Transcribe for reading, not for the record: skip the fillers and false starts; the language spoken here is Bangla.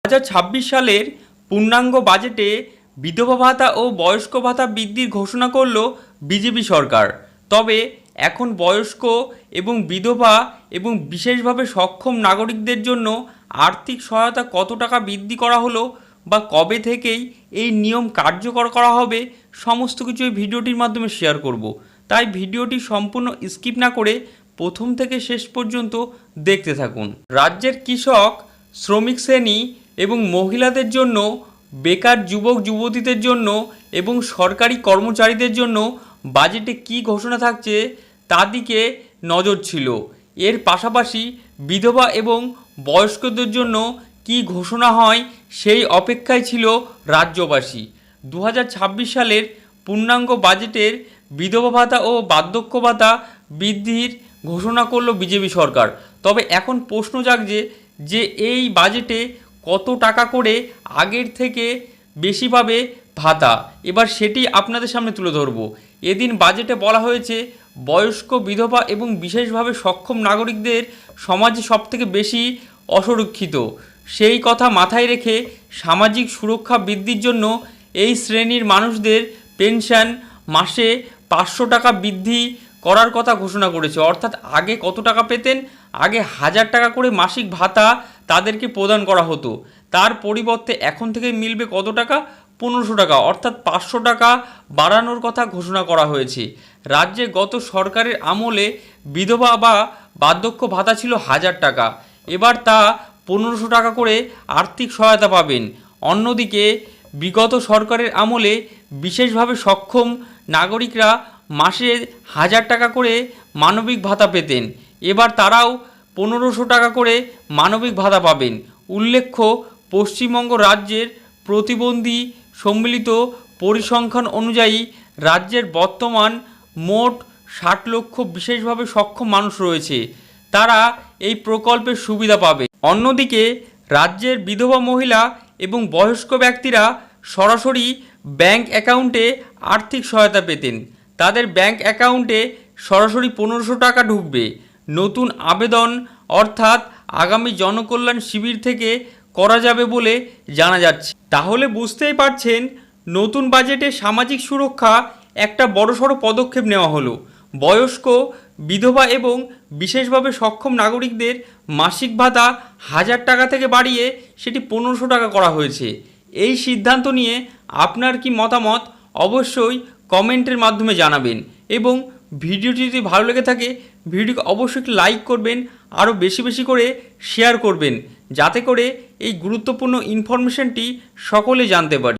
2026 সালের পূর্ণাঙ্গ বাজেটে বিধবা ভাতা ও বয়স্ক ভাতা বৃদ্ধির ঘোষণা করল বিজেপি সরকার। তবে এখন বয়স্ক এবং বিধবা এবং বিশেষভাবে সক্ষম নাগরিকদের জন্য আর্থিক সহায়তা কত টাকা বৃদ্ধি করা হলো বা কবে থেকেই এই নিয়ম কার্যকর করা হবে, সমস্ত কিছু এই ভিডিওটির মাধ্যমে শেয়ার করব। তাই ভিডিওটি সম্পূর্ণ স্কিপ না করে প্রথম থেকে শেষ পর্যন্ত দেখতে থাকুন। রাজ্যের কৃষক, শ্রমিক শ্রেণী এবং মহিলাদের জন্য, বেকার যুবক যুবতীদের জন্য এবং সরকারি কর্মচারীদের জন্য বাজেটে কী ঘোষণা থাকছে তার দিকে নজর ছিল। এর পাশাপাশি বিধবা এবং বয়স্কদের জন্য কী ঘোষণা হয় সেই অপেক্ষায় ছিল রাজ্যবাসী। 2026 সালের পূর্ণাঙ্গ বাজেটের বিধবা ভাতা ও বার্ধক্য ভাতা বৃদ্ধির ঘোষণা করল বিজেপি সরকার। তবে এখন প্রশ্ন জাগছে যে এই বাজেটে কত টাকা করে আগের থেকে বেশি পাবে ভাতা। এবার সেটি আপনাদের সামনে তুলে ধরব। এদিন বাজেটে বলা হয়েছে বয়স্ক, বিধবা এবং বিশেষভাবে সক্ষম নাগরিকদের সমাজে সবথেকে বেশি অসুরক্ষিত। সেই কথা মাথায় রেখে সামাজিক সুরক্ষা বৃদ্ধির জন্য এই শ্রেণীর মানুষদের পেনশন মাসে 500 টাকা বৃদ্ধি করার কথা ঘোষণা করেছে। অর্থাৎ আগে কত টাকা পেতেন? আগে 1000 টাকা করে মাসিক ভাতা তাদেরকে প্রদান করা হতো। তার পরিবর্তে এখন থেকে মিলবে কত টাকা? 1500 টাকা, অর্থাৎ 500 টাকা বাড়ানোর কথা ঘোষণা করা হয়েছে। রাজ্যে গত সরকারের আমলে বিধবা বা বার্ধক্য ভাতা ছিল 1000 টাকা, এবার তা 1500 টাকা করে আর্থিক সহায়তা পাবেন। অন্যদিকে বিগত সরকারের আমলে বিশেষভাবে সক্ষম নাগরিকরা মাসে 1000 টাকা করে মানবিক ভাতা পেতেন, এবার তারাও 1500 টাকা করে মানবিক ভাতা পাবেন। উল্লেখ্য, পশ্চিমবঙ্গ রাজ্যের প্রতিবন্ধী সম্মিলিত পরিসংখ্যান অনুযায়ী রাজ্যের বর্তমান মোট 60 লক্ষ বিশেষভাবে সক্ষম মানুষ রয়েছে, তারা এই প্রকল্পের সুবিধা পাবে। অন্যদিকে রাজ্যের বিধবা মহিলা এবং বয়স্ক ব্যক্তিরা সরাসরি ব্যাংক অ্যাকাউন্টে আর্থিক সহায়তা পেতেন। তাদের ব্যাংক অ্যাকাউন্টে সরাসরি 1500 টাকা ঢুকবে। নতুন আবেদন অর্থাৎ আগামী জনকল্যাণ শিবির থেকে করা যাবে বলে জানা যাচ্ছে। তাহলে বুঝতেই পারছেন, নতুন বাজেটে সামাজিক সুরক্ষা একটা বড়সড় পদক্ষেপ নেওয়া হলো। বয়স্ক, বিধবা এবং বিশেষভাবে সক্ষম নাগরিকদের মাসিক ভাতা 1000 টাকা থেকে বাড়িয়ে সেটি 1500 টাকা করা হয়েছে। এই সিদ্ধান্ত নিয়ে আপনার কি মতামত অবশ্যই কমেন্টের মাধ্যমে জানাবেন এবং ভিডিওটি যদি ভালো লেগে থাকে ভিডিওকে অবশ্যই লাইক করবেন, আরও বেশি বেশি করে শেয়ার করবেন, যাতে করে এই গুরুত্বপূর্ণ ইনফরমেশনটি সকলে জানতে পারে।